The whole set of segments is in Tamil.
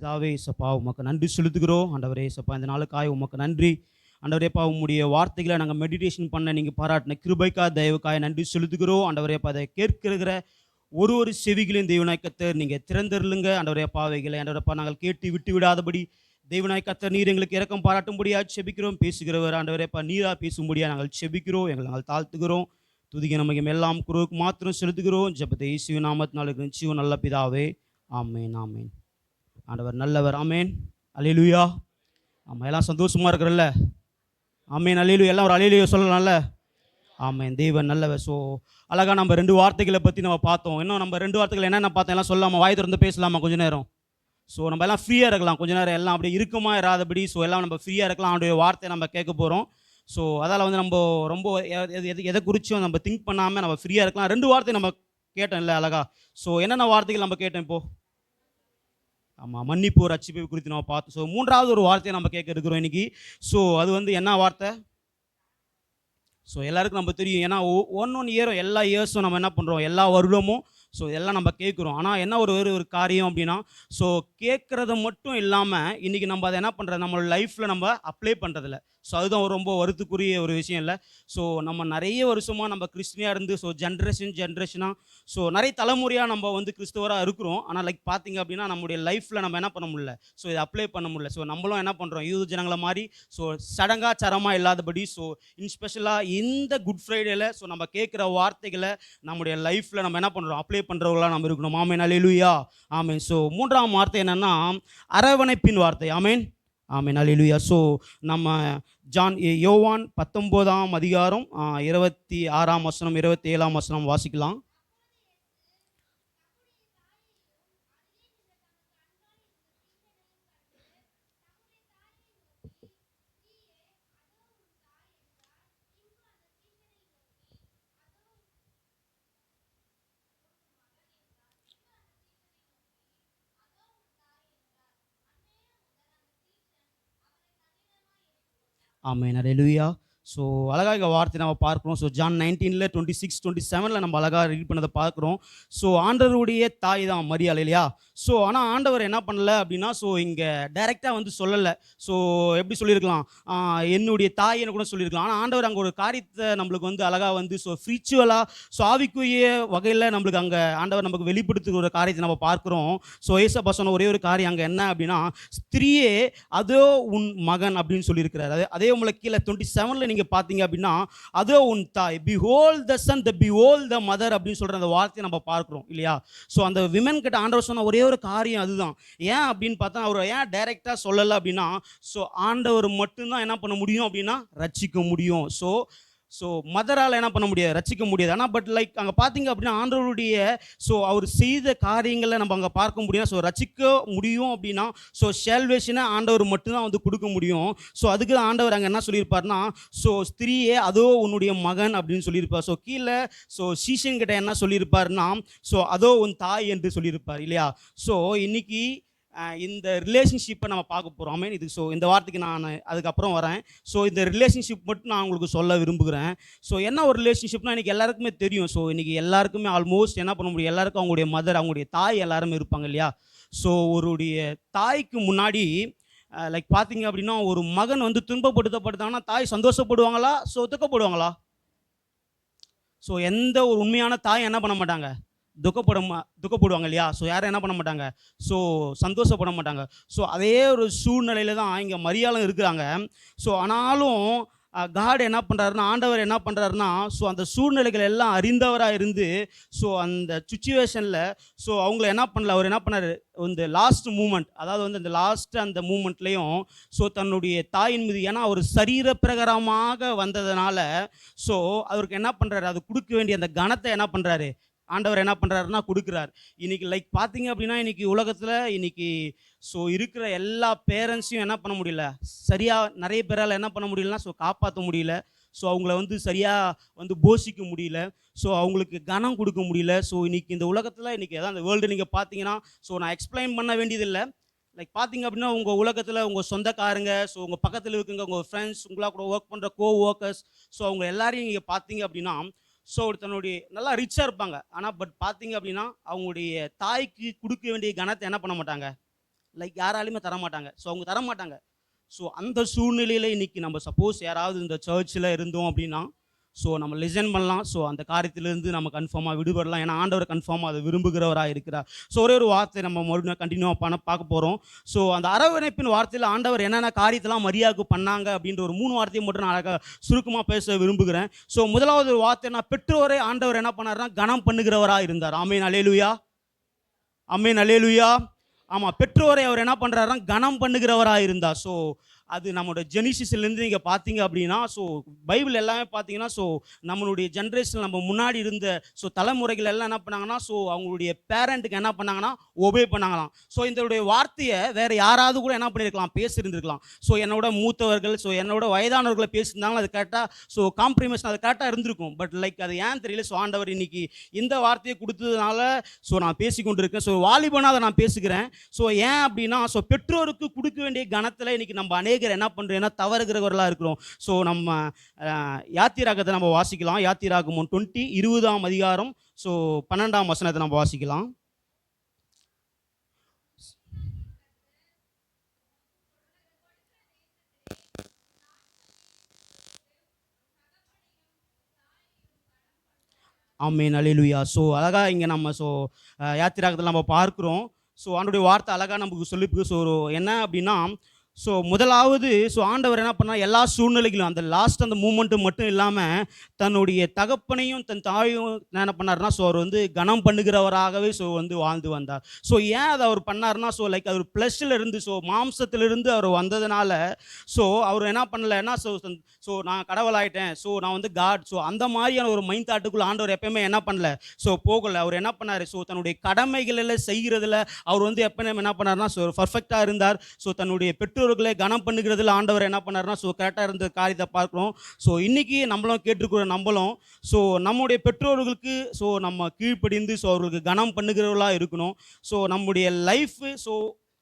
பிதாவே இயேசப்பா உமக்கு நன்றி செலுத்துகிறோம். ஆண்டவரே இயேசப்பா இந்த நாளுக்காய் உமக்கு நன்றி. ஆண்டவரேப்பா உம்முடைய வார்த்தைகளை நாங்கள் மெடிடேஷன் பண்ண நீங்கள் பாராட்டின கிருபைக்காய் தயவுக்காய் நன்றி செலுத்துகிறோம். ஆண்டவரேப்பா அதை கேட்கிற ஒரு ஒரு செவிகளையும் தெய்வனாய் கர்த்தர் நீங்கள் திறந்தருளுங்க. ஆண்டவரேப்பா அவைகளை ஆண்டவரப்பா நாங்கள் கேட்டு விட்டு விடாதபடி தெய்வனாய் கர்த்தர் நீர் எங்களுக்கு இரக்கம் பாராட்டும்படியாக செபிக்கிறோம். பேசுகிறவர் ஆண்டவரேப்பா நீராக பேசும்படியாக நாங்கள் செபிக்கிறோம். நாங்கள் தாழ்த்துகிறோம். துதிக்க நமக்கு எல்லாம் குருவுக்கு மாத்திரம் செலுத்துகிறோம். ஜெபத்தை இயேசுவின் நாமத்தினால ஜீவன் நல்ல பிதாவே, ஆமேன் ஆமேன். ஆண்டவர் நல்லவர், ஆமேன். அல்லேலூயா. ஆமாம், எல்லாம் சந்தோஷமாக இருக்கிறல்ல? ஆமேன், அல்லேலூயா. எல்லாம் ஒரு அல்லேலூயா சொல்லலாம்ல? ஆமேன். தேவன் நல்லவர். ஸோ அழகாக நம்ம 2 வார்த்தைகளை பற்றி நம்ம பார்த்தோம். இன்னும் நம்ம 2 வார்த்தைகள் என்னென்ன பார்த்தோம் எல்லாம் சொல்லாமல் வாய் திறந்து பேசலாமா கொஞ்ச நேரம்? ஸோ நம்ம எல்லாம் ஃப்ரீயாக இருக்கலாம் கொஞ்ச நேரம், எல்லாம் அப்படியே இருக்குமா இராதபடி. ஸோ எல்லாம் நம்ம ஃப்ரீயாக இருக்கலாம். அவனுடைய வார்த்தையை நம்ம கேட்க போகிறோம். ஸோ அதால் வந்து நம்ம ரொம்ப எதை குறிச்சும் நம்ம திங்க் பண்ணாமல் நம்ம ஃப்ரீயாக இருக்கலாம். 2 வார்த்தை நம்ம கேட்டோம் இல்லை அழகா? ஸோ என்னென்ன வார்த்தைகள் நம்ம கேட்டோம் இப்போது? ஆமாம், மன்னிப்பு ரட்சிப்பு குறித்து நம்ம பார்த்தோம். ஸோ 3வது ஒரு வார்த்தையை நம்ம கேட்க இருக்கிறோம் இன்னைக்கு. ஸோ அது வந்து என்ன வார்த்தை? ஸோ எல்லாருக்கும் நம்ம தெரியும். ஏன்னா ஒன்று இயரும் எல்லா இயர்ஸும் நம்ம என்ன பண்ணுறோம், எல்லா வருடமும் ஸோ எல்லாம் நம்ம கேட்குறோம். ஆனால் என்ன ஒரு காரியம் அப்படின்னா, ஸோ கேட்குறது மட்டும் இல்லாமல் இன்றைக்கி நம்ம அதை என்ன பண்ணுறது, நம்மளோட லைஃப்பில் நம்ம அப்ளை பண்ணுறதில்ல. ஸோ அதுதான் ரொம்ப வருத்தக்குரிய ஒரு விஷயம் இல்லை. ஸோ நம்ம நிறைய வருஷமாக நம்ம கிறிஸ்டினாக இருந்து ஸோ ஜென்ரேஷனாக ஸோ நிறைய தலைமுறையாக நம்ம வந்து கிறிஸ்தவராக இருக்கிறோம். ஆனால் லைக் பார்த்திங்க அப்படின்னா நம்முடைய லைஃப்பில் நம்ம என்ன பண்ண முடியல, ஸோ இதை அப்ளை பண்ண முடியல. ஸோ நம்மளும் என்ன பண்ணுறோம், யூத ஜனங்களை மாதிரி ஸோ சடங்காச்சாரமாக இல்லாதபடி ஸோ ஸ்பெஷலாக இந்த குட் ஃப்ரைடேல ஸோ நம்ம கேட்குற வார்த்தைகளை நம்முடைய லைஃப்பில் நம்ம என்ன பண்ணுறோம், அப்ளை பண்ணுறவங்களாம் நம்ம இருக்கணும். ஆமேன், அல்லேலூயா. ஆமேன். ஸோ 3ஆம் வார்த்தை என்னென்னா அரவணைப்பின் வார்த்தை. ஆமேன், ஆமேன், அல்லேலூயா. ஸோ நம்ம யோவான் 19ஆம் அதிகாரம் 26ஆம் வசனம் 27ஆம் வசனம் வாசிக்கலாம். ஆமென், அல்லேலூயா. ஸோ அழகாக இங்கே வார்த்தை நம்ம பார்க்குறோம். ஸோ ஜான் 19ல் 26, 27ல் நம்ம அழகாக ரீட் பண்ணதை பார்க்குறோம். ஸோ ஆண்டவருடைய தாய் தான் மரியாள் இல்லையா? ஸோ ஆனால் ஆண்டவர் என்ன பண்ணல அப்படின்னா, ஸோ இங்கே டைரெக்டாக வந்து சொல்லலை. ஸோ எப்படி சொல்லியிருக்கலாம், என்னுடைய தாயின்னு கூட சொல்லியிருக்கலாம். ஆனால் ஆண்டவர் அங்கே ஒரு காரியத்தை நம்மளுக்கு வந்து அழகாக வந்து ஸோ ஸ்பிரிச்சுவலாக ஸோ ஆவிக்குரிய வகையில் நம்மளுக்கு அங்கே ஆண்டவர் நமக்கு வெளிப்படுத்துகிற ஒரு காரியத்தை நம்ம பார்க்குறோம். ஸோ ஏசப்பா சொன்ன ஒரே ஒரு காரியம் அங்கே என்ன அப்படின்னா, ஸ்திரியே அதோ உன் மகன் அப்படின்னு சொல்லியிருக்கிறார். அதே உங்களுக்கு கீழே 27ல் நீங்கள் பார்த்தீங்க அப்படின்னா, அதோ உன் தாய், behold the son, behold the mother அப்படின்னு சொல்கிற அந்த வார்த்தையை நம்ம பார்க்குறோம் இல்லையா? ஸோ அந்த விமன் கிட்ட ஆண்டவர் சொன்ன ஒரே ஒரு காரியம் அதுதான். ஏன் அப்படின்னு பார்த்தா, அவர் ஏன் டைரெக்டாக சொல்லலை அப்படின்னா, ஸோ ஆண்டவர் மட்டும்தான் என்ன பண்ண முடியும் அப்படின்னா ரட்சிக்க முடியும். ஸோ மதரால் என்ன பண்ண முடியாது, ரட்சிக்க முடியாது. ஆனால் பட் லைக் அங்கே பார்த்தீங்க அப்படின்னா ஆண்டவருடைய ஸோ அவர் செய்த காரியங்களை நம்ம அங்கே பார்க்க முடியும். ஸோ ரட்சிக்க முடியும் அப்படின்னா ஸோ சால்வேஷனை ஆண்டவர் மட்டும்தான் வந்து கொடுக்க முடியும். ஸோ அதுக்கு ஆண்டவர் அங்கே என்ன சொல்லியிருப்பார்னா, ஸோ ஸ்திரியே அதோ உன்னுடைய மகன் அப்படின்னு சொல்லியிருப்பார். ஸோ கீழே ஸோ சீஷன் கிட்ட என்ன சொல்லியிருப்பார்னா, ஸோ அதோ உன் தாய் என்று சொல்லியிருப்பார் இல்லையா? ஸோ இன்னைக்கு இந்த ரிலேஷன்ஷிப்பை நம்ம பார்க்க போகிறோம். ஆமேன். இது ஸோ இந்த வார்த்தைக்கு நான் அதுக்கப்புறம் வரேன். ஸோ இந்த ரிலேஷன்ஷிப் மட்டும் நான் உங்களுக்கு சொல்ல விரும்புகிறேன். ஸோ என்ன ஒரு ரிலேஷன்ஷிப்னால் இன்றைக்கி எல்லாருக்குமே தெரியும். ஸோ இன்றைக்கி எல்லாருக்குமே ஆல்மோஸ்ட் என்ன பண்ண முடியும், எல்லாருக்கும் அவங்களுடைய மதர், அவங்களுடைய தாய் எல்லாருமே இருப்பாங்க இல்லையா? ஸோ ஒருடைய தாய்க்கு முன்னாடி லைக் பார்த்தீங்க அப்படின்னா, ஒரு மகன் வந்து துன்பப்படுத்தப்படுத்தாங்கன்னா தாய் சந்தோஷப்படுவாங்களா, ஸோ துக்கப்படுவாங்களா? ஸோ எந்த ஒரு உண்மையான தாய் என்ன பண்ண மாட்டாங்க, துக்கப்படுவாங்க இல்லையா? ஸோ யாரும் என்ன பண்ண மாட்டாங்க, ஸோ சந்தோஷப்பட மாட்டாங்க. ஸோ அதே ஒரு சூழ்நிலையில் தான் இங்கே மரியாளும் இருக்கிறாங்க. ஸோ ஆனாலும் காட் என்ன பண்ணுறாருன்னா, ஆண்டவர் என்ன பண்ணுறாருன்னா, ஸோ அந்த சூழ்நிலைகள் எல்லாம் அறிந்தவராக இருந்து ஸோ அந்த சுச்சுவேஷனில் ஸோ அவங்கள என்ன பண்ணல, அவர் என்ன பண்ணார், இந்த லாஸ்ட் மூமெண்ட், அதாவது வந்து இந்த அந்த மூமெண்ட்லேயும் ஸோ தன்னுடைய தாயின் மீது, ஏன்னா அவர் சரீர பிரகாரமாக வந்ததுனால ஸோ அவருக்கு என்ன பண்ணுறாரு, அது கொடுக்க வேண்டிய அந்த கணத்தை என்ன பண்ணுறாரு, ஆண்டவர் என்ன பண்ணுறாருன்னா கொடுக்குறார். இன்றைக்கி லைக் பார்த்தீங்க அப்படின்னா, இன்றைக்கி உலகத்தில் இன்றைக்கி ஸோ இருக்கிற எல்லா பேரண்ட்ஸையும் என்ன பண்ண முடியல, சரியாக நிறைய பேரால் என்ன பண்ண முடியலன்னா ஸோ காப்பாற்ற முடியல. ஸோ அவங்கள வந்து சரியாக வந்து போஷிக்க முடியல. ஸோ அவங்களுக்கு கனம் கொடுக்க முடியல. ஸோ இன்றைக்கி இந்த உலகத்தில் இன்றைக்கி அதான் இந்த வேர்ல்டு நீங்கள் பார்த்தீங்கன்னா, ஸோ நான் எக்ஸ்பிளைன் பண்ண வேண்டியதில்லை. லைக் பார்த்தீங்க அப்படின்னா, உங்கள் உலகத்தில் உங்கள் சொந்தக்காரங்க, ஸோ உங்கள் பக்கத்தில் இருக்குங்க, உங்கள் ஃப்ரெண்ட்ஸ், உங்களாக கூட ஒர்க் பண்ணுற ஒர்க்கர்ஸ், ஸோ அவங்க எல்லாரையும் நீங்கள் பார்த்தீங்க அப்படின்னா, ஸோ தன்னுடைய நல்லா ரிச்சாக இருப்பாங்க. ஆனால் பட் பார்த்தீங்க அப்படின்னா அவங்களுடைய தாய்க்கு கொடுக்க வேண்டிய கணத்தை என்ன பண்ண மாட்டாங்க, லைக் யாராலையுமே தரமாட்டாங்க. ஸோ அவங்க தரமாட்டாங்க. ஸோ அந்த சூழ்நிலையில் இன்றைக்கி நம்ம சப்போஸ் யாராவது இந்த சர்ச்சில் இருந்தோம் அப்படின்னா, ஸோ நம்ம லிசன் பண்ணலாம். ஸோ அந்த காரியத்திலேருந்து நம்ம கன்ஃபார்மாக விடுபடலாம். ஏன்னா ஆண்டவர் கன்ஃபார்மாக அதை விரும்புகிறவராக இருக்கிறார். ஸோ ஒரே ஒரு வார்த்தை நம்ம மறுபடியும் கண்டினியூவாக பார்க்க போகிறோம். ஸோ அந்த அரவணைப்பின் வார்த்தையில் ஆண்டவர் என்னென்ன காரியத்தெல்லாம் மரியாதைக்கு பண்ணாங்க அப்படின்ற ஒரு 3 வார்த்தையை மட்டும் நான் அழகாக சுருக்கமாக பேச விரும்புகிறேன். ஸோ முதலாவது வார்த்தை, நான் பெற்றோரை ஆண்டவர் என்ன பண்ணார்னா கனம் பண்ணுகிறவராக இருந்தார். ஆமென் அல்லேலூயா, ஆமென் அல்லேலூயா. ஆமாம், பெற்றோரை அவர் என்ன பண்ணுறாருன்னா கனம் பண்ணுகிறவராக இருந்தார். ஸோ அது நம்மளோட ஜெனிசிஸ்லேருந்து நீங்கள் பார்த்தீங்க அப்படின்னா, ஸோ பைபிள் எல்லாமே பார்த்தீங்கன்னா, ஸோ நம்மளுடைய ஜென்ரேஷன் நம்ம முன்னாடி இருந்த ஸோ தலைமுறைகள் எல்லாம் என்ன பண்ணாங்கன்னா, ஸோ அவங்களுடைய பேரண்ட்டுக்கு என்ன பண்ணாங்கன்னா ஒபே பண்ணாங்களாம். ஸோ இதனுடைய வார்த்தையை வேறு யாராவது கூட என்ன பண்ணியிருக்கலாம், பேசியிருந்துருக்கலாம். ஸோ என்னோட மூத்தவர்கள், ஸோ என்னோட வயதானவர்களை பேசியிருந்தாங்க, அது கரெக்டாக ஸோ காம்ப்ரிமைஸ் அது கரெக்டாக இருந்திருக்கும். பட் லைக் அது ஏன் தெரியல. ஸோ ஆண்டவர் இன்னைக்கு இந்த வார்த்தையை கொடுத்ததுனால ஸோ நான் பேசி கொண்டு இருக்கேன். ஸோ வாலிபனாக அதை நான் பேசுகிறேன். ஸோ ஏன் அப்படின்னா, ஸோ பெற்றோருக்கு கொடுக்க வேண்டிய கணத்தில் இன்னைக்கு நம்ம அநேகர் என்ன பண்ணுறோம்னா தவறுகிறவர்களாக இருக்கிறோம். ஸோ நம்ம யாத்திராகத்தை நம்ம வாசிக்கலாம். யாத்திராகமம் 20 அதிகாரம் ஸோ 12 வசனத்தை நம்ம வாசிக்கலாம். ஆமென் அல்லேலூயா. ஸோ அழகாக இங்கே நம்ம ஸோ யாத்திராகத்தில் நம்ம பார்க்குறோம். ஸோ ஆண்டவருடைய வார்த்தை அழகாக நமக்கு சொல்லிருக்கு. ஸோ என்ன அப்படின்னா, ஸோ முதலாவது ஸோ ஆண்டவர் என்ன பண்ணால் எல்லா சூழ்நிலைகளும் அந்த லாஸ்ட் அந்த மூமெண்ட்டு மட்டும் இல்லாமல் தன்னுடைய தகப்பனையும் தன் தாயும் என்ன பண்ணார்னா, ஸோ அவர் வந்து கனம் பண்ணுகிறவராகவே ஸோ வந்து வாழ்ந்து வந்தார். ஸோ ஏன் அதை அவர் பண்ணார்னா, ஸோ லைக் அவர் ப்ளஸ்ஸில் இருந்து ஸோ மாம்சத்திலிருந்து அவர் வந்ததுனால ஸோ அவர் என்ன பண்ணலைன்னா, ஸோ நான் கடவுளாயிட்டேன், ஸோ நான் வந்து காட், ஸோ அந்த மாதிரியான ஒரு மைண்ட் தாட்டுக்குள்ள ஆண்டவர் எப்பயுமே என்ன பண்ணல, ஸோ போகலை. அவர் என்ன பண்ணார், ஸோ தன்னுடைய கடமைகளில் செய்கிறதுல அவர் வந்து எப்போ என்ன பண்ணார்னா, ஸோ பர்ஃபெக்டாக இருந்தார். ஸோ தன்னுடைய பெற்றோர்களை கனம் பண்ணுகிறதுல ஆண்டவர் என்ன பண்ணார்னா, ஸோ கரெக்டாக இருந்த காரியத்தை பார்க்குறோம். ஸோ இன்றைக்கி நம்மளும் கேட்டிருக்கிற நம்மளும் ஸோ நம்முடைய பெற்றோர்களுக்கு ஸோ நம்ம கீழ்ப்படிந்து ஸோ அவர்களுக்கு கனம் பண்ணுகிறவர்களாக இருக்கணும். ஸோ நம்முடைய லைஃபு ஸோ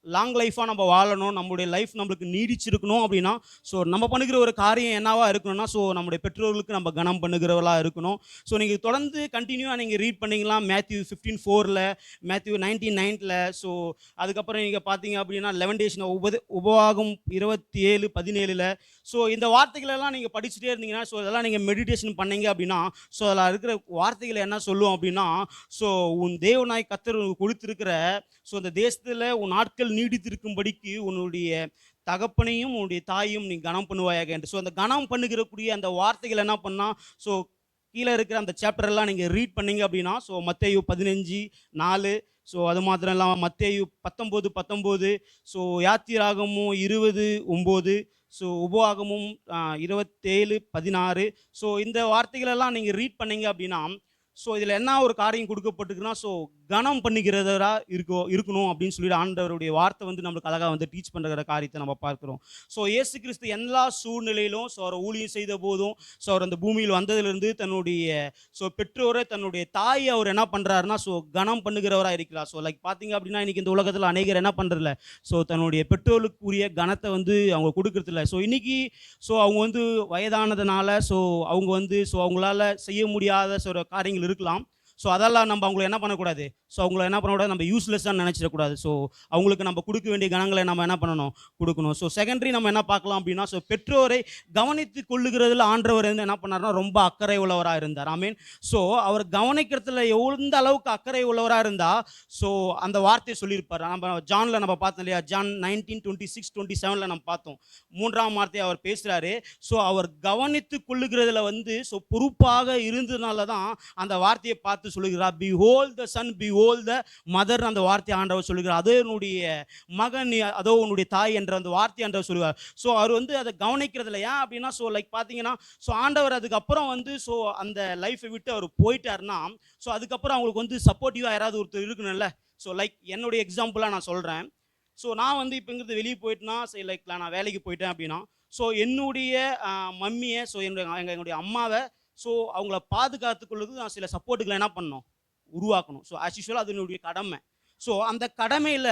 லாங் லைஃபாக நம்ம வாழணும், நம்முடைய லைஃப் நம்மளுக்கு நீடிச்சிருக்கணும் அப்படின்னா, ஸோ நம்ம பண்ணுகிற ஒரு காரியம் என்னவா இருக்கணும்னா, ஸோ நம்முடைய பெற்றோர்களுக்கு நம்ம கனம் பண்ணுகிறவர்களாக இருக்கணும். ஸோ நீங்கள் தொடர்ந்து கண்டினியூவாக நீங்கள் ரீட் பண்ணிங்களா, மேத்யூ 15:4, மேத்யூ 19:9, ஸோ அதுக்கப்புறம் நீங்கள் பார்த்தீங்க அப்படின்னா 11 டேஸ் உபவாகம் 27:17. ஸோ இந்த வார்த்தைகளெல்லாம் நீங்கள் படிச்சுட்டே இருந்தீங்கன்னா, ஸோ இதெல்லாம் நீங்கள் மெடிடேஷன் பண்ணீங்க அப்படின்னா, ஸோ அதில் இருக்கிற வார்த்தைகளை என்ன சொல்லுவோம் அப்படின்னா, ஸோ உன் தேவனாய் கர்த்தர் கொடுத்திருக்கிற ஸோ அந்த தேசத்தில் உன் நாட்கள் நீடித்திருக்கும்படிக்கு உன்னுடைய தகப்பனையும் உன்னுடைய தாயும் நீ கனம் பண்ணுவாயாக என்று. ஸோ அந்த கனம் பண்ணுகிறக்கூடிய அந்த வார்த்தைகள் என்ன பண்ணால், ஸோ கீழே இருக்கிற அந்த சாப்டர் எல்லாம் நீங்கள் ரீட் பண்ணீங்க அப்படின்னா, ஸோ மத்தேயு 15:4, ஸோ அது மாத்திரம் இல்லாமல் மத்தேயு 19:19, ஸோ யாத்திராகமும் 20:9, ஸோ உபவாகமும் 27:16. ஸோ இந்த வார்த்தைகளெல்லாம் நீங்கள் ரீட் பண்ணீங்க அப்படின்னா, ஸோ இதில் என்ன ஒரு காரியம் கொடுக்கப்பட்டிருக்குன்னா, ஸோ கனம் பண்ணிக்கிறதா இருக்கணும் அப்படின்னு சொல்லிட்டு ஆண்டவருடைய வார்த்தை வந்து நம்மளுக்கு அழகாக வந்து டீச் பண்ணுற காரியத்தை நம்ம பார்க்குறோம். ஸோ இயேசு கிறிஸ்து எல்லா சூழ்நிலையிலும் ஸோ அவர் ஊழியம் செய்த போதும், ஸோ அவர் அந்த பூமியில் வந்ததிலிருந்து தன்னுடைய ஸோ பெற்றோரை தன்னுடைய தாயை அவர் என்ன பண்ணுறாருன்னா, ஸோ கனம் பண்ணுகிறவராக இருக்கிறார். ஸோ லைக் பார்த்தீங்க அப்படின்னா இன்றைக்கி இந்த உலகத்தில் அநேகர் என்ன பண்ணுறதில்ல, ஸோ தன்னுடைய பெற்றோருக்குரிய கனத்தை வந்து அவங்க கொடுக்கறதில்ல. ஸோ இன்றைக்கி ஸோ அவங்க வந்து வயதானதுனால ஸோ அவங்க வந்து ஸோ அவங்களால செய்ய முடியாத சில காரியங்கள் இருக்கலாம். ஸோ அதெல்லாம் நம்ம அவங்கள என்ன பண்ணக்கூடாது, ஸோ அவங்கள என்ன பண்ணக்கூடாது, நம்ம யூஸ்லெஸ்ஸாக நினச்சிடக்கூடாது. ஸோ அவங்களுக்கு நம்ம கொடுக்க வேண்டிய கணங்களை நம்ம என்ன பண்ணணும், கொடுக்கணும். ஸோ செகண்டரி நம்ம என்ன பார்க்கலாம் அப்படின்னா, ஸோ பெற்றோரை கவனித்து கொள்ளுகிறதுல ஆண்டவர் வந்து என்ன பண்ணார்னா ரொம்ப அக்கறை உள்ளவராக இருந்தார். ஐ மீன் ஸோ அவர் கவனிக்கிறதுல எந்த அளவுக்கு அக்கறை உள்ளவராக இருந்தால் ஸோ அந்த வார்த்தையை சொல்லியிருப்பார். நம்ம ஜானில் நம்ம பார்த்தோம் இல்லையா, ஜான் 19:26-27 நம்ம பார்த்தோம். 3ஆம் வார்த்தையை அவர் பேசுகிறாரு. ஸோ அவர் கவனித்து கொள்ளுகிறதுல வந்து ஸோ பொறுப்பாக இருந்ததுனால தான் அந்த வார்த்தையை பார்த்து சொல்லுகிறார். behold the son, behold the mother, அந்த வார்த்தை ஆண்டவர் சொல்லுகிறார். அதே உன்னுடைய மகன், அதோ உன்னுடைய தாய் என்ற அந்த வார்த்தை ஆண்டவர் சொல்லுவார். ஸோ அவர் வந்து அதை கவனிக்கிறதுல ஏன் அப்படின்னா, ஸோ லைக் பார்த்தீங்கன்னா ஸோ ஆண்டவர் அதுக்கப்புறம் வந்து ஸோ அந்த லைஃப்பை விட்டு அவர் போயிட்டாருன்னா, ஸோ அதுக்கப்புறம் அவங்களுக்கு வந்து சப்போர்ட்டிவாக யாராவது ஒருத்தர் இருக்கணும்ல. ஸோ லைக் என்னுடைய எக்ஸாம்பிளாக நான் சொல்கிறேன். ஸோ நான் வந்து இப்போ இங்கிருந்து வெளியே போயிட்டேன்னா, சரி லைக் நான் வேலைக்கு போயிட்டேன் அப்படின்னா, ஸோ என்னுடைய மம்மியை, ஸோ என்னுடைய அம்மாவை, ஸோ அவங்கள பாதுகாத்துக்கொள்ளுக்கு நான் சில சப்போர்ட்டுகளை என்ன பண்ணணும், உருவாக்கணும். ஸோ ஆஸ் யூஷுவல் அது என்னுடைய கடமை. ஸோ அந்த கடமையில்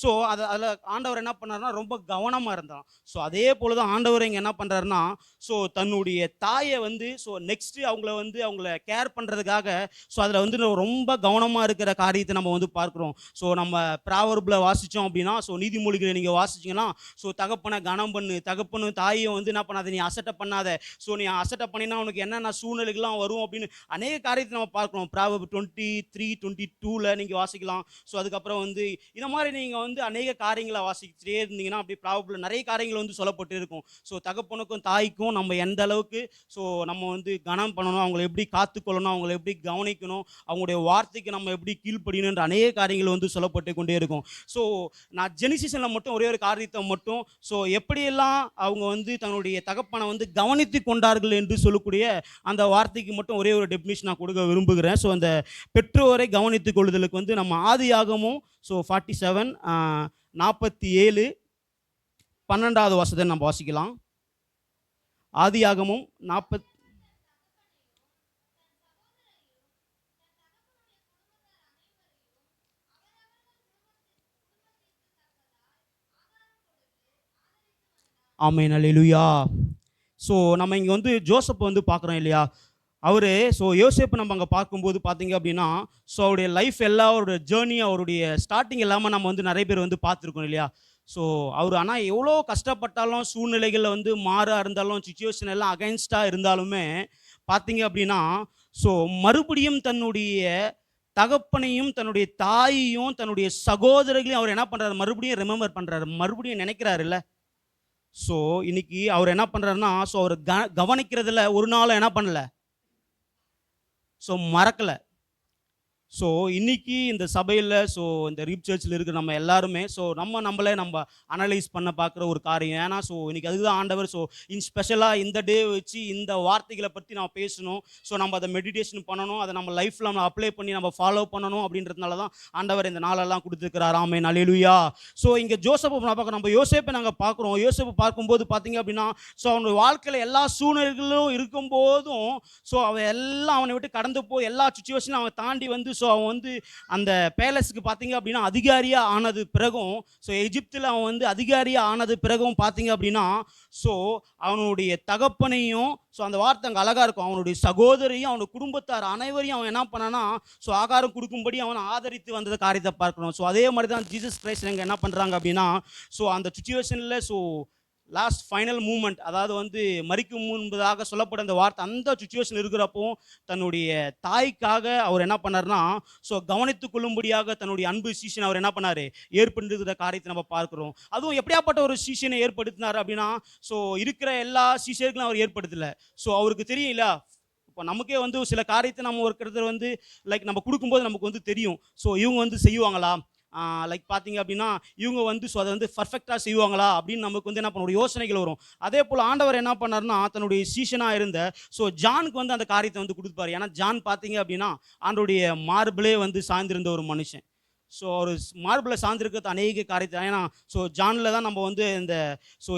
ஸோ அதில் ஆண்டவர் என்ன பண்ணாருன்னா ரொம்ப கவனமாக இருந்தான். ஸோ அதே போல தான் ஆண்டவர் இங்கே என்ன பண்ணுறாருன்னா, ஸோ தன்னுடைய தாயை வந்து ஸோ நெக்ஸ்ட்டு அவங்கள கேர் பண்ணுறதுக்காக ஸோ அதில் வந்து ரொம்ப கவனமாக இருக்கிற காரியத்தை நம்ம வந்து பார்க்குறோம். ஸோ நம்ம ப்ராவர்பில் வாசித்தோம் அப்படின்னா, ஸோ நீதிமொழிகளை நீங்கள் வாசிச்சிங்கன்னா, ஸோ தகப்பனை கனம் பண்ணு, தகப்பனும் தாயும் வந்து என்ன பண்ணாத, நீ அசட்டை பண்ணாத, ஸோ நீ அசட்டை பண்ணினா உனக்கு என்னென்ன சூழ்நிலைகள்லாம் வரும் அப்படின்னு அநேக காரியத்தை நம்ம பார்க்குறோம். ப்ராவர்ப் 23:22 நீங்கள் வாசிக்கலாம். ஸோ அதுக்கப்புறம் வந்து இந்த மாதிரி நீங்கள் வந்து அநேக காரியங்களை வாசிக்கிட்டே இருந்தீங்கன்னா அப்படி ப்ராவர்பில் நிறைய காரியங்கள் வந்து சொல்லப்பட்டு இருக்கும். ஸோ தகப்பனுக்கும் தாய்க்கும் நம்ம எந்த அளவுக்கு ஸோ நம்ம வந்து கனம் பண்ணணும், அவங்களை எப்படி காத்துக்கொள்ளணும், அவங்களை எப்படி கவனிக்கணும், அவங்களுடைய வார்த்தைக்கு நம்ம எப்படி கீழ்ப்படியணுன்ற அநேக காரியங்கள் வந்து சொல்லப்பட்டு கொண்டே இருக்கும். ஸோ நான் ஜெனிசிஸில் மட்டும் ஒரே ஒரு காரியத்தை மட்டும் ஸோ எப்படியெல்லாம் அவங்க வந்து தன்னுடைய தகப்பனை வந்து கவனித்து கொண்டார்கள் என்று சொல்லக்கூடிய அந்த வார்த்தைக்கு மட்டும் ஒரே ஒரு டெஃபினிஷன் நான் கொடுக்க விரும்புகிறேன். ஸோ அந்த பெற்றோரை கவனித்துக் கொள்ளுதலுக்கு வந்து நம்ம ஆதியாகமும் ஸோ 47 47 12வது வசனத்தை நம்ம வாசிக்கலாம். ஆதியாகமும் 40 ஆமென் அல்லேலூயா. ஸோ நம்ம இங்கே வந்து ஜோசப் வந்து பார்க்குறோம் இல்லையா, அவர் ஸோ யோசேப்பு நம்ம அங்கே பார்க்கும்போது பார்த்தீங்க அப்படின்னா, ஸோ அவருடைய லைஃப் எல்லாம் அவருடைய ஜேர்னி, அவருடைய ஸ்டார்டிங் எல்லாமே நம்ம வந்து நிறைய பேர் வந்து பார்த்துருக்கோம் இல்லையா. ஸோ அவர் ஆனால் எவ்வளோ கஷ்டப்பட்டாலும், சூழ்நிலைகளில் வந்து மாறா இருந்தாலும், சுச்சுவேஷன் எல்லாம் அகைன்ஸ்டாக இருந்தாலுமே பார்த்தீங்க அப்படின்னா, ஸோ மறுபடியும் தன்னுடைய தகப்பனையும் தன்னுடைய தாயையும் தன்னுடைய சகோதரர்களையும் அவர் என்ன பண்ணுறாரு, மறுபடியும் ரிமெம்பர் பண்ணுறாரு, மறுபடியும் நினைக்கிறாருல்ல. ஸோ இன்னைக்கு அவர் என்ன பண்ணுறாருன்னா, ஸோ அவர் கவனிக்கிறதுல ஒரு நாளும் என்ன பண்ணல, ஸோ மறக்கலை. ஸோ இன்னைக்கு இந்த சபையில் ஸோ இந்த ரீப் சர்ச்சில் இருக்கிற நம்ம எல்லாருமே ஸோ நம்மளே நம்ம அனலைஸ் பண்ண பார்க்குற ஒரு காரியம். ஏன்னா ஸோ இன்னைக்கு அதுதான் ஆண்டவர் ஸோ ஸ்பெஷலாக இந்த டே வச்சு இந்த வார்த்தைகளை பற்றி நம்ம பேசணும். ஸோ நம்ம அதை மெடிடேஷன் பண்ணணும், அதை நம்ம லைஃப்பில் நம்ம அப்ளை பண்ணி நம்ம ஃபாலோ பண்ணணும் அப்படின்றதுனால தான் ஆண்டவர் இந்த நாளெல்லாம் கொடுத்துருக்கிறார். ஆமென் அல்லேலூயா. ஸோ இங்கே ஜோசப்பை பார்க்குறோம், நம்ம யோசேப்பை நாங்கள் பார்க்குறோம். யோசேப்பை பார்க்கும்போது பார்த்தீங்க அப்படின்னா, ஸோ அவனுடைய வாழ்க்கையில் எல்லா சூழ்நிலைகளும் இருக்கும்போதும் ஸோ அவன் எல்லாம் அவனை விட்டு கடந்து போய் எல்லா சுச்சுவேஷனும் அவன் தாண்டி வந்து ஸோ அவன் வந்து அந்த பேலஸுக்கு பார்த்தீங்க அப்படின்னா அதிகாரியாக ஆனது பிறகும், ஸோ எகிப்தில் அவன் வந்து அதிகாரியாக ஆனது பிறகும் பார்த்தீங்க அப்படின்னா, ஸோ அவனுடைய தகப்பனையும் ஸோ அந்த வார்த்தை அங்கே அழகாக இருக்கும், அவனுடைய சகோதரியும் அவனுடைய குடும்பத்தார் அனைவரையும் அவன் என்ன பண்ணானா ஸோ ஆகாரம் கொடுக்கும்படி அவனை ஆதரித்து வந்தது காரியத்தை பார்க்கணும். ஸோ அதே மாதிரி தான் ஜீசஸ் கிரைஸ்ட் எங்கே என்ன பண்ணுறாங்க அப்படின்னா, ஸோ அந்த சுச்சுவேஷனில் ஸோ லாஸ்ட் ஃபைனல் மூமெண்ட், அதாவது வந்து மரிக்கும் முன்பதாக சொல்லப்பட்ட அந்த வார்த்தை, அந்த சுச்சுவேஷன் இருக்கிறப்போ தன்னுடைய தாய்க்காக அவர் என்ன பண்ணார்னா ஸோ கவனித்து கொள்ளும்படியாக தன்னுடைய அன்பு சீஷனை அவர் என்ன பண்ணார், ஏற்படுத்துகிற காரியத்தை நம்ம பார்க்குறோம். அதுவும் எப்படியாப்பட்ட ஒரு சீஷனை ஏற்படுத்தினார் அப்படின்னா, ஸோ இருக்கிற எல்லா சீஷர்களும் அவர் ஏற்படுத்தலை. ஸோ அவருக்கு தெரியும் இல்லை, இப்போ நமக்கே வந்து சில காரியத்தை நம்ம ஒருத்தர் வந்து லைக் நம்ம கொடுக்கும்போது நமக்கு வந்து தெரியும், ஸோ இவங்க வந்து செய்வாங்களா, லைக் பார்த்தீங்க அப்படின்னா இவங்க வந்து ஸோ அதை வந்து பர்ஃபெக்டாக செய்வாங்களா அப்படின்னு நமக்கு வந்து என்ன பண்ண ஒரு யோசனைகள் வரும். அதே போல் ஆண்டவர் என்ன பண்ணார்னா தன்னுடைய சீஷனாக இருந்த ஸோ ஜானுக்கு வந்து அந்த காரியத்தை வந்து கொடுப்பாரு. ஏன்னா ஜான் பார்த்தீங்க அப்படின்னா ஆண்டோடைய மார்பிளே வந்து சார்ந்திருந்த ஒரு மனுஷன். ஸோ ஒரு மார்பில் சார்ந்திருக்கிறது அநேக காரியத்தை, ஏன்னா ஸோ ஜானில் தான் நம்ம வந்து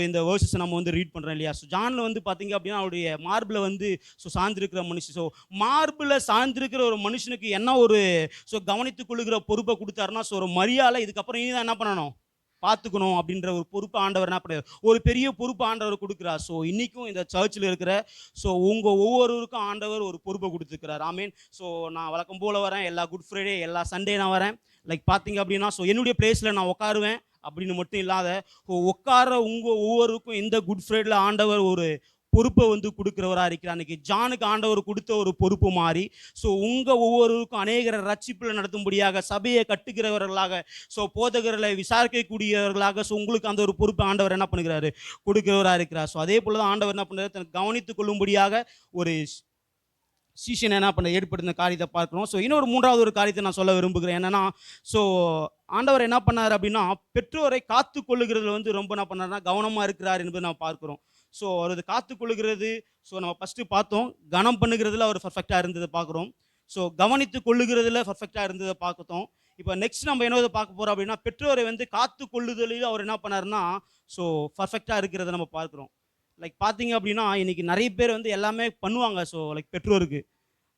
இந்த வேர்சஸ் நம்ம வந்து ரீட் பண்ணுறோம் இல்லையா. ஸோ ஜானில் வந்து பார்த்தீங்க அப்படின்னா அவருடைய மார்பில் வந்து ஸோ சார்ந்திருக்கிற மனுஷன், ஸோ மார்பில் சார்ந்திருக்கிற ஒரு மனுஷனுக்கு என்ன ஒரு ஸோ கவனித்து கொள்ளுகிற பொறுப்பை கொடுத்தாருன்னா, ஸோ ஒரு மரியாதை இதுக்கப்புறம் இனி தான் என்ன பண்ணணும், பார்த்துக்கணும் அப்படின்ற ஒரு பொறுப்பு ஆண்டவர் என்ன பண்ணார், ஒரு பெரிய பொறுப்பு ஆண்டவர் கொடுக்குறார். ஸோ இன்றைக்கும் இந்த சர்ச்சில் இருக்கிற ஸோ உங்கள் ஒவ்வொருவருக்கும் ஆண்டவர் ஒரு பொறுப்பை கொடுத்துருக்கிறார். ஆமீன். ஸோ நான் வழக்கம் போல் வரேன், எல்லா குட் ஃப்ரைடே எல்லா சண்டே நான் வரேன். லைக் பார்த்தீங்க அப்படின்னா ஸோ என்னுடைய பிளேஸில் நான் உட்காருவேன் அப்படின்னு மட்டும் இல்லாத உட்கார உங்கள் ஒவ்வொருக்கும் இந்த குட் ஃப்ரைடேல ஆண்டவர் ஒரு பொறுப்பை வந்து கொடுக்குறவராக இருக்கிறார். அன்றைக்கி ஜானுக்கு ஆண்டவர் கொடுத்த ஒரு பொறுப்பு மாறி ஸோ உங்கள் ஒவ்வொருவருக்கும் அநேகரை ரட்சிப்பில் நடத்தும்படியாக, சபையை கட்டுகிறவர்களாக, ஸோ போதகர்களை விசாரிக்கக்கூடியவர்களாக ஸோ உங்களுக்கு அந்த ஒரு பொறுப்பை ஆண்டவர் என்ன பண்ணுகிறாரு, கொடுக்கிறவராக இருக்கிறார். ஸோ அதே போல் தான் ஆண்டவர் என்ன பண்ணுறாரு, தனக்கு கவனித்து கொள்ளும்படியாக ஒரு சீஷன் என்ன பண்ண ஏற்படுத்தின காரியத்தை பார்க்கணும். ஸோ இன்னொரு மூன்றாவது ஒரு காரியத்தை நான் சொல்ல விரும்புகிறேன். என்னென்னா ஸோ ஆண்டவர் என்ன பண்ணார் அப்படின்னா பெற்றோரை காத்து கொள்ளுகிறதுல வந்து ரொம்ப என்ன பண்ணார்னா கவனமாக இருக்கிறார் என்பதை நான் பார்க்குறோம். ஸோ அவர் காத்து கொள்ளுகிறது, ஸோ நம்ம ஃபஸ்ட்டு பார்த்தோம், கனம் பண்ணுகிறதுல அவர் பர்ஃபெக்டாக இருந்ததை பார்க்குறோம். ஸோ கவனித்து கொள்ளுகிறதுல பர்ஃபெக்டாக இருந்ததை பார்க்கத்தோம். இப்போ நெக்ஸ்ட் நம்ம என்ன பார்க்க போகிறோம் அப்படின்னா பெற்றோரை வந்து காத்து கொள்ளுதலையும் அவர் என்ன பண்ணார்னா ஸோ பர்ஃபெக்டாக இருக்கிறத நம்ம பார்க்குறோம். லைக் பார்த்தீங்க அப்படின்னா இன்றைக்கி நிறைய பேர் வந்து எல்லாமே பண்ணுவாங்க ஸோ லைக் பெற்றோருக்கு.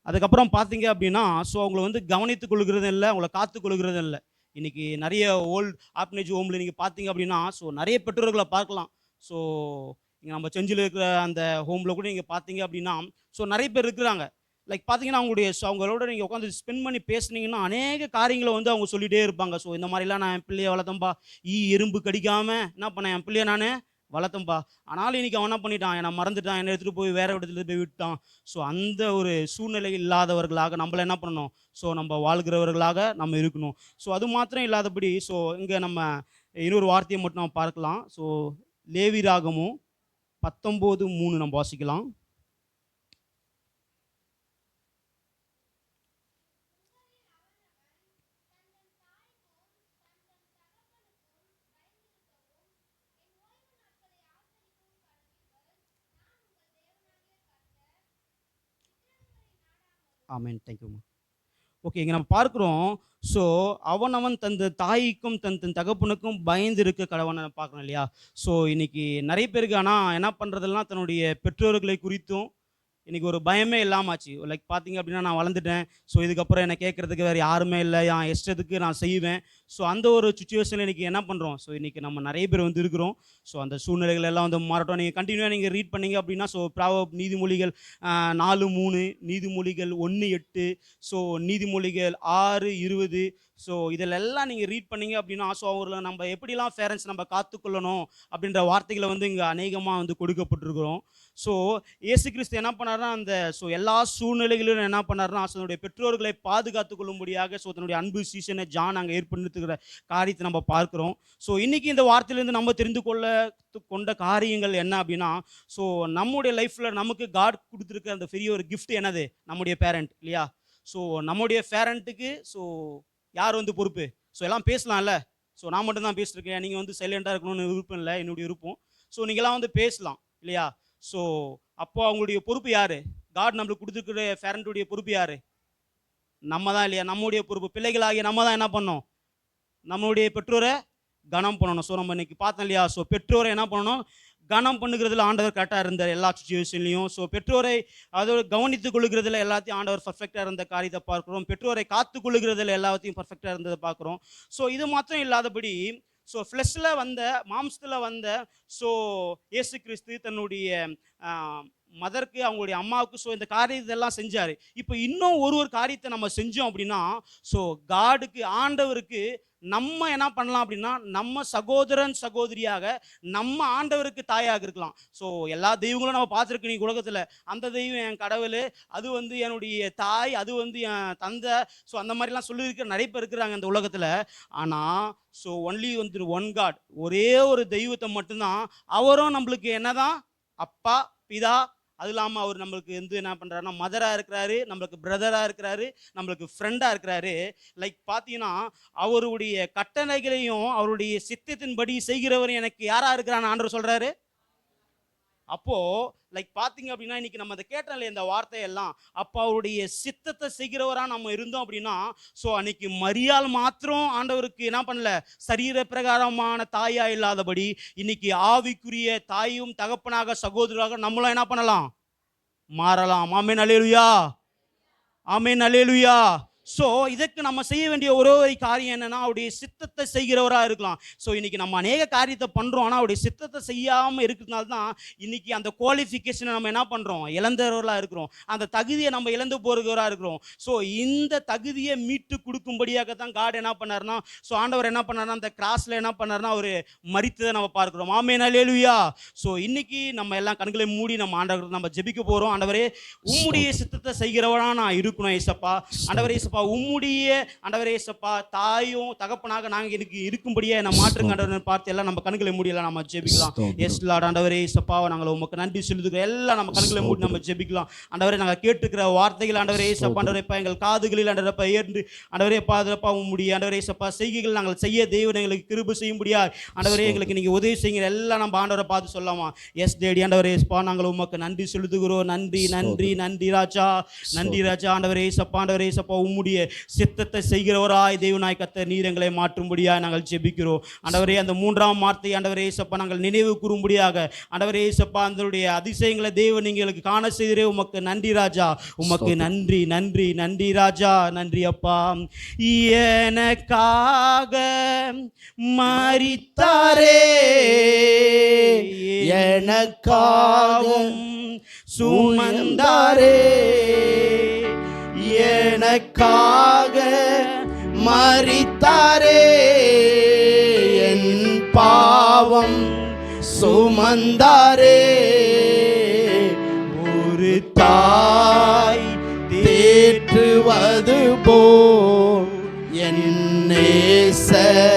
அதுக்கப்புறம் பார்த்தீங்க அப்படின்னா ஸோ அவங்கள வந்து கவனித்து கொள்ளுகிறதும் இல்லை, அவங்கள காத்து கொள்ளுகிறதும் இல்லை. இன்றைக்கி நிறைய ஓல்டு ஆர்ஃபனேஜ் ஹோமில் நீங்கள் பார்த்தீங்க அப்படின்னா ஸோ நிறைய பெற்றோர்களை பார்க்கலாம். ஸோ இங்கே நம்ம செஞ்சில் இருக்கிற அந்த ஹோமில் கூட நீங்கள் பார்த்தீங்க அப்படின்னா ஸோ நிறைய பேர் இருக்கிறாங்க. லைக் பார்த்தீங்கன்னா அவங்களோட நீங்கள் உட்காந்து ஸ்பெண்ட் பண்ணி பேசுனீங்கன்னா அநேக காரியங்களை வந்து அவங்க சொல்லிகிட்டே இருப்பாங்க. ஸோ இந்த மாதிரிலாம் நான் என் பிள்ளையை வளர்த்தம்பா, எறும்பு கடிக்காமல் என்ன பண்ணேன் என் பிள்ளையை நான் வளர்த்தம்பா. ஆனாலும் இன்றைக்கி அவன் என்ன பண்ணிட்டான், என்னை மறந்துட்டான், என்னை எடுத்துகிட்டு போய் வேறு இடத்துல போய் விட்டான். ஸோ அந்த ஒரு சூழ்நிலை இல்லாதவர்களாக நம்மளை என்ன பண்ணணும், ஸோ நம்ம வாழ்கிறவர்களாக நம்ம இருக்கணும். ஸோ அது மாத்திரம் இல்லாதபடி ஸோ இங்கே நம்ம இன்னொரு வார்த்தையை மட்டும் நம்ம பார்க்கலாம். ஸோ லேவியராகமம் 19:3 நம்ம வாசிக்கலாம். ஆமென். தேங்க்யூம்மா. ஓகே, இங்கே நம்ம பார்க்குறோம். ஸோ அவன் தன் தாய்க்கும் தன் தகப்பனுக்கும் பயந்து இருக்க கடவுளை பார்க்கணும் இல்லையா? ஸோ இன்னைக்கு நிறைய பேருக்கு ஆனால் என்ன பண்ணுறதெல்லாம் தன்னுடைய பெற்றோர்களை குறித்தும் இன்றைக்கி ஒரு பயமே இல்லாமல் ஆச்சு. லைக் பார்த்தீங்க அப்படின்னா நான் வளர்ந்துட்டேன், ஸோ இதுக்கப்புறம் என்னை கேட்குறதுக்கு வேறு யாருமே இல்லை, என் இஷ்டத்துக்கு நான் செய்வேன். ஸோ அந்த ஒரு சுச்சுவேஷனில் இன்றைக்கி என்ன பண்ணுறோம், ஸோ இன்றைக்கி நம்ம நிறைய பேர் வந்து இருக்கிறோம். ஸோ அந்த சூழ்நிலைகள் எல்லாம் வந்து மாறட்டும். நீங்கள் கண்டினியூவாக நீங்கள் ரீட் பண்ணீங்க அப்படின்னா ஸோ நீதிமொழிகள் 4:3, நீதிமொழிகள் 1:8, ஸோ நீதிமொழிகள் 6:20, ஸோ இதிலெல்லாம் நீங்கள் ரீட் பண்ணீங்க அப்படின்னா ஸோ அவர்களை நம்ம எப்படிலாம் பேரண்ட்ஸ் நம்ம காத்துக்கொள்ளணும் அப்படின்ற வார்த்தைகளை வந்து இங்கே அநேகமாக வந்து கொடுக்கப்பட்டிருக்கிறோம். ஸோ இயேசு கிறிஸ்து என்ன பண்ணார்னா அந்த ஸோ எல்லா சூழ்நிலைகளிலும் என்ன பண்ணார்னா தன்னுடைய பெற்றோர்களை பாதுகாத்து கொள்ளும்படியாக ஸோ தன்னுடைய அன்பு சீசனை ஜான் அங்கே ஏற்படுத்துகிற காரியத்தை நம்ம பார்க்குறோம். ஸோ இன்றைக்கி இந்த வார்த்தையிலேருந்து நம்ம தெரிந்து கொண்ட காரியங்கள் என்ன அப்படின்னா ஸோ நம்முடைய லைஃப்பில் நமக்கு காட் கொடுத்துருக்க அந்த பெரிய ஒரு கிஃப்ட் என்னது, நம்முடைய பேரண்ட் இல்லையா? ஸோ நம்முடைய பேரண்ட்டுக்கு ஸோ யார் வந்து பொறுப்பு? ஸோ எல்லாம் பேசலாம்ல. ஸோ நான் மட்டும் தான் பேசிட்டுருக்கேன், நீங்கள் வந்து சைலண்ட்டாக இருக்கணும்னு விருப்பம் இல்லை, என்னுடைய விருப்பம். ஸோ நீங்களாம் வந்து பேசலாம் இல்லையா? ஸோ அப்போ அவங்களுடைய பொறுப்பு யார்? காட் நம்மளுக்கு கொடுத்துருக்கிற பேரண்ட்டுடைய பொறுப்பு யார்? நம்ம தான் இல்லையா? நம்முடைய பொறுப்பு பிள்ளைகளாகிய நம்ம தான் என்ன பண்ணோம், நம்மளுடைய பெற்றோரை கனம் பண்ணணும். ஸோ நம்ம இன்னைக்கு பார்த்தோம் இல்லையா? ஸோ பெற்றோரை என்ன பண்ணணும், கனம் பண்ணுகிறதுல ஆண்டவர் கரெக்டாக இருந்தார் எல்லா சுச்சுவேஷன்லையும். ஸோ பெற்றோரை அதோட கவனித்துக் கொள்ளுகிறதுல எல்லாத்தையும் ஆண்டவர் பர்ஃபெக்டாக இருந்த காரியத்தை பார்க்குறோம். பெற்றோரை காத்து கொள்ளுகிறதுல எல்லாத்தையும் பர்ஃபெக்டாக இருந்ததை பார்க்குறோம். ஸோ இது மாத்திரம் இல்லாதபடி ஸோ ஃப்ளெஷ்ல வந்த மாம்சத்தில் வந்த ஸோ இயேசு கிறிஸ்து தன்னுடைய மதருக்கு அவங்களுடைய அம்மாவுக்கு ஸோ இந்த காரியத்தெல்லாம் செஞ்சார். இப்போ இன்னும் ஒரு காரியத்தை நம்ம செஞ்சோம் அப்படின்னா ஸோ காடுக்கு ஆண்டவருக்கு நம்ம என்ன பண்ணலாம் அப்படின்னா நம்ம சகோதரன் சகோதரியாக நம்ம ஆண்டவருக்கு தாயாக இருக்கலாம். ஸோ எல்லா தெய்வங்களும் நம்ம பார்த்துருக்கு நீ உலகத்தில். அந்த தெய்வம் என் கடவுள், அது வந்து என்னுடைய தாய், அது வந்து என் தந்தை, ஸோ அந்த மாதிரிலாம் சொல்லியிருக்கிற நிறைய பேர் இருக்கிறாங்க இந்த உலகத்தில். ஆனால் ஸோ ஒன்லி வந்து ஒன் காட், ஒரே ஒரு தெய்வத்தை மட்டும்தான். அவரும் நம்மளுக்கு என்னதான் அப்பா பிதா, அது இல்லாமல் அவர் நம்மளுக்கு வந்து என்ன பண்ணுறாருன்னா மதராக இருக்கிறாரு, நம்மளுக்கு பிரதராக இருக்கிறாரு, நம்மளுக்கு ஃப்ரெண்டாக இருக்கிறாரு. லைக் பார்த்தீங்கன்னா அவருடைய கட்டளைகளையும் அவருடைய சித்தத்தின்படி செய்கிறவர் எனக்கு யாராக இருக்கிறான்னு ஆண்டவர் சொல்கிறாரு. அப்போது லைக் பார்த்தீங்க அப்படின்னா இன்றைக்கி நம்ம அதை கேட்டோம்ல இந்த வார்த்தையெல்லாம், அப்போ அவருடைய சித்தத்தை செய்கிறவராக நம்ம இருந்தோம் அப்படின்னா ஸோ அன்றைக்கி மரியாள் மாத்திரம் ஆண்டவருக்கு என்ன பண்ணல, சரீர பிரகாரமான தாயாக இல்லாதபடி இன்னைக்கு ஆவிக்குரிய தாயும் தகப்பனாக சகோதரராக நம்மளும் என்ன பண்ணலாம், மாறலாம். ஆமென் அல்லேலூயா, ஆமென் அல்லேலூயா. ஸோ இதுக்கு நம்ம செய்ய வேண்டிய ஒரே ஒரு காரியம் என்னென்னா அவருடைய சித்தத்தை செய்கிறவராக இருக்கலாம். ஸோ இன்றைக்கி நம்ம அநேக காரியத்தை பண்ணுறோம், ஆனால் அவருடைய சித்தத்தை செய்யாமல் இருக்கிறதுனால தான் இன்றைக்கி அந்த குவாலிஃபிகேஷனை நம்ம என்ன பண்ணுறோம், இழந்தவர்களாக இருக்கிறோம். அந்த தகுதியை நம்ம இழந்து போகிறவராக இருக்கிறோம். ஸோ இந்த தகுதியை மீட்டு கொடுக்கும்படியாக தான் காட் என்ன பண்ணார்னா ஸோ ஆண்டவர் என்ன பண்ணார்னா அந்த கிராஸில் என்ன பண்ணார்னா அவர் மரித்ததை நம்ம பார்க்குறோம். ஆமென் அல்லேலூயா. ஸோ இன்றைக்கி நம்ம எல்லாம் கண்களை மூடி நம்ம ஆண்டவர் நம்ம ஜெபிக்க போகிறோம். ஆண்டவரே உம்முடைய சித்தத்தை செய்கிறவராக நான் இருக்கணும் ஏசப்பா. ஆண்டவரே உம்முடைய ஆண்டவரே இயேசுப்பா தாயும் தகப்பனாக நாங்கள் எனக்கு இருக்கும்படியே நான் மாற்றுங்க ஆண்டவரே பார்த்து எல்லாம் நம்ம கண்களை மூடியெல்லாம் நம்ம ஜெபிக்கலாம். எஸ் லார்ட் ஆண்டவரே இயேசுப்பா நாங்கள் உமக்கு நன்றி செலுத்துகிறோம். எல்லாம் நம்ம கண்களை மூடி நம்ம ஜெபிக்கலாம். ஆண்டவரே நாங்கள் கேட்டுக்கிற வார்த்தைகள் ஆண்டவரே இயேசுப்பா ஆண்டவரேப்பா எங்கள் காதுகளில் ஆண்டவரேப்பா ஏற்று ஆண்டவரே பாதுகாப்பா உம்முடைய ஆண்டவரே இயேசுப்பா செய்கைகள் நாங்கள் செய்ய தேவன் எங்களுக்கு கிருபை செய்யும்படியா ஆண்டவரே எங்களுக்கு நீங்கள் உதவி செய்யுங்க. எல்லாம் நம்ம ஆண்டவரை பார்த்து சொல்லாமா. எஸ் டேடி ஆண்டவரே இயேசுப்பா நாங்கள் உமக்கு நன்றி செலுத்துகிறோம். நன்றி நன்றி நன்றி ராஜா, நன்றி ராஜா. ஆண்டவரே இயேசுப்பா ஆண்டவரே இயேசுப்பா உம்முடைய உம்முடைய சித்தத்தை செய்கிறவராய் தேவனாய் கர்த்தர் நீர் எங்களை மாற்றும்படியாக நாங்கள் ஜெபிக்கிறோம். ஆண்டவரே, அந்த 3ஆம் வார்த்தை ஆண்டவரே இயேசப்பா நாங்கள் நினைவு கூறும்படியாக ஆண்டவரே இயேசப்பா அதனுடைய அதிசயங்களை தேவன் எங்களுக்கு காண செய்கிறே. உமக்கு நன்றி ராஜா, உமக்கு நன்றி நன்றி நன்றி ராஜா, நன்றி அப்பா. எனக்காக மரித்தாரே, எனக்காகவும் சுமந்தாரே, எனக்காக மரித்தாரே, என் பாவம் சுமந்தாரே. ஒரு தாய் தேற்றுவது போல் என் நேசர்